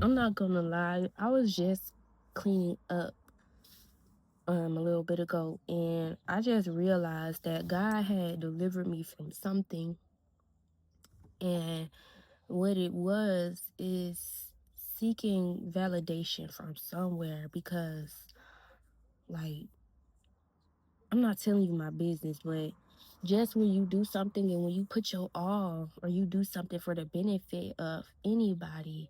I'm not gonna lie. I was just cleaning up a little bit ago, and I just realized that God had delivered me from something, and what it was is seeking validation from somewhere because, like, I'm not telling you my business, but just when you do something and when you put your all or you do something for the benefit of anybody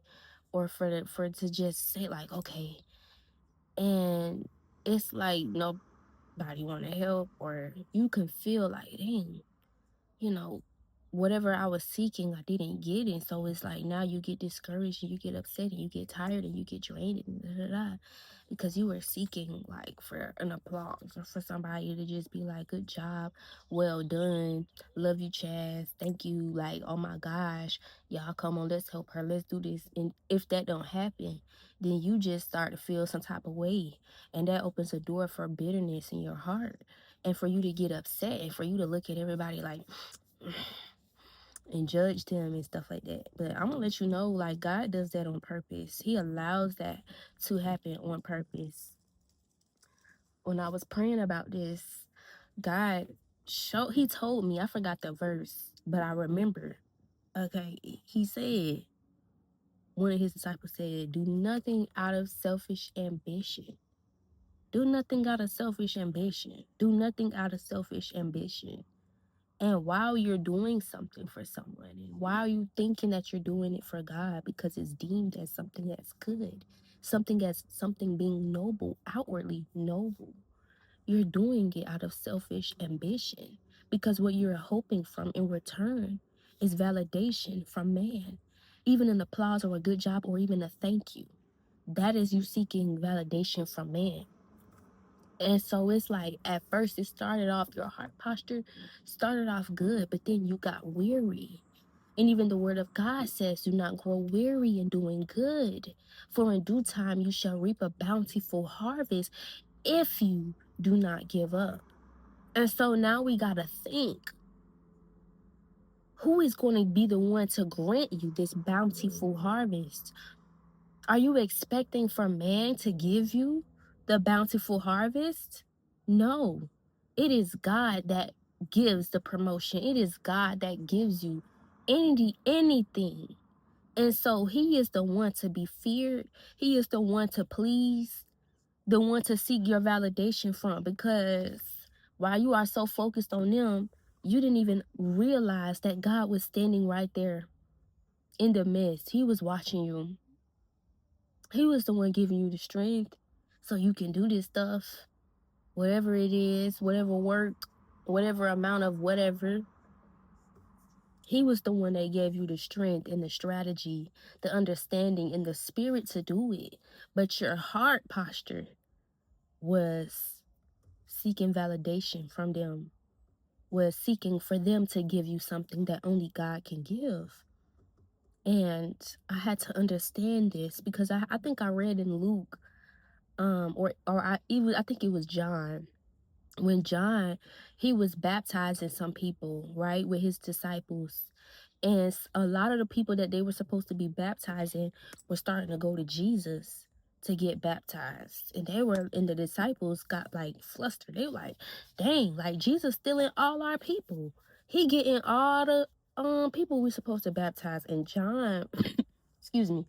or for to just say like, okay, and it's like nobody want to help, or you can feel like, dang, you know, whatever I was seeking, I didn't get it. So it's like now you get discouraged and you get upset and you get tired and you get drained and da, da, da, because you were seeking like for an applause or for somebody to just be like, good job, well done, love you, Chaz, thank you, like, oh my gosh, y'all come on, let's help her, let's do this. And if that don't happen, then you just start to feel some type of way. And that opens a door for bitterness in your heart and for you to get upset and for you to look at everybody like and judge them and stuff like that. But I'm gonna let you know, like, God does that on purpose. He allows that to happen on purpose. When I was praying about this, God he told me, I forgot the verse, but I remember. Okay, he said, one of his disciples said, do nothing out of selfish ambition. Do nothing out of selfish ambition. Do nothing out of selfish ambition. And while you're doing something for someone, and while you thinking that you're doing it for God because it's deemed as something that's good, something being noble, outwardly noble, you're doing it out of selfish ambition because what you're hoping from in return is validation from man, even an applause or a good job or even a thank you. That is you seeking validation from man. And so it's like at first it started off, your heart posture started off good, but then you got weary. And even the word of God says, do not grow weary in doing good, for in due time you shall reap a bountiful harvest if you do not give up. And so now we got to think, who is going to be the one to grant you this bountiful harvest? Are you expecting for man to give you the bountiful harvest? No. It is God that gives the promotion. It is God that gives you anything. And so he is the one to be feared. He is the one to please, the one to seek your validation from, because while you are so focused on them, you didn't even realize that God was standing right there in the midst. He was watching you. He was the one giving you the strength so you can do this stuff, whatever it is, whatever work, whatever amount of whatever. He was the one that gave you the strength and the strategy, the understanding and the spirit to do it. But your heart posture was seeking validation from them, was seeking for them to give you something that only God can give. And I had to understand this because I think I read in Luke, I think it was John. When John, he was baptizing some people, right, with his disciples. And a lot of the people that they were supposed to be baptizing were starting to go to Jesus to get baptized. And the disciples got like flustered. They were like, dang, like Jesus stealing all our people. He getting all the people we supposed to baptize. And John, excuse me,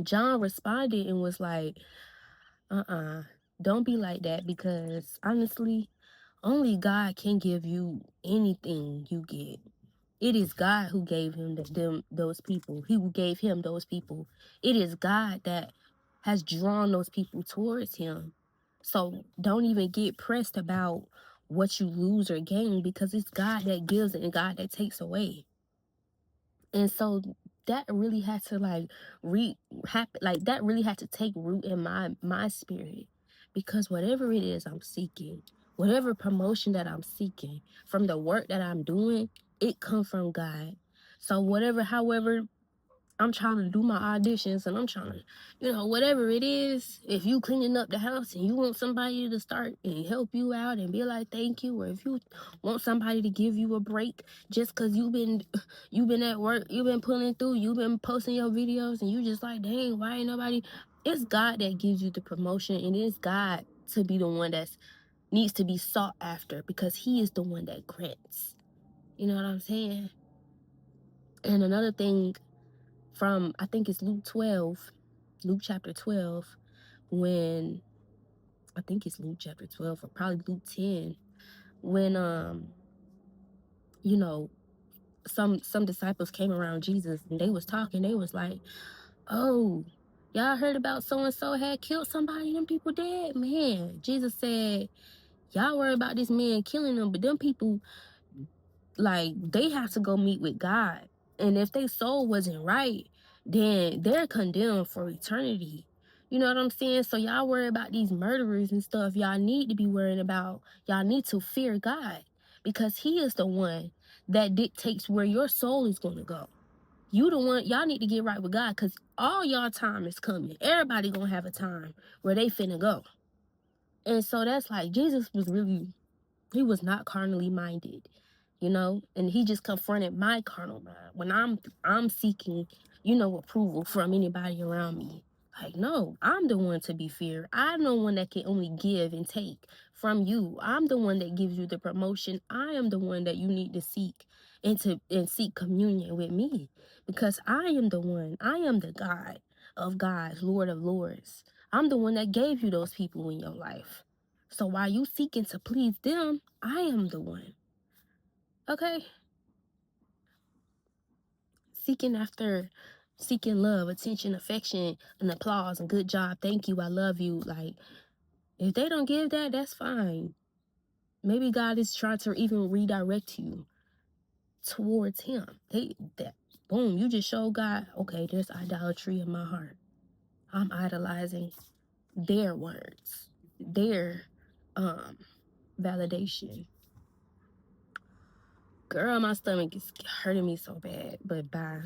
John responded and was like, don't be like that, because honestly, only God can give you anything you get. It is God who gave him those people. He who gave him those people. It is God that has drawn those people towards him. So don't even get pressed about what you lose or gain, because it's God that gives and God that takes away. And so that really had to happen, like that really had to take root in my spirit, because whatever it is I'm seeking, whatever promotion that I'm seeking from the work that I'm doing, it come from God. So however I'm trying to do my auditions and I'm trying to, whatever it is, if you cleaning up the house and you want somebody to start and help you out and be like, thank you, or if you want somebody to give you a break just because you've been at work, you've been pulling through, you've been posting your videos and you just like, dang, why ain't nobody? It's God that gives you the promotion, and it's God to be the one that needs to be sought after, because he is the one that grants. You know what I'm saying? And another thing, from, I think it's Luke chapter 12, when, I think it's Luke chapter 12 or probably Luke 10, when you know, some disciples came around Jesus and they was talking, they was like, "Oh, y'all heard about so and so had killed somebody, them people dead?" Man, Jesus said, "Y'all worry about this man killing them, but them people, like, they have to go meet with God. And if their soul wasn't right, then they're condemned for eternity." You know what I'm saying? So y'all worry about these murderers and stuff. Y'all need to be worrying about, y'all need to fear God, because he is the one that dictates where your soul is going to go. You the one, y'all need to get right with God, because all y'all time is coming. Everybody gonna have a time where they finna go. And so that's like, Jesus was really, he was not carnally minded, and he just confronted my carnal mind when I'm seeking, approval from anybody around me. Like, no, I'm the one to be feared. I'm the one that can only give and take from you. I'm the one that gives you the promotion. I am the one that you need to seek and seek communion with me, because I am the one. I am the God of gods, Lord of lords. I'm the one that gave you those people in your life. So while you seeking to please them, I am the one. Okay? Seeking love, attention, affection, and applause, and good job, thank you, I love you. Like, if they don't give that, that's fine. Maybe God is trying to even redirect you towards him. Boom, you just show God, okay, there's idolatry in my heart. I'm idolizing their words, their validation. Girl, my stomach is hurting me so bad, but bye.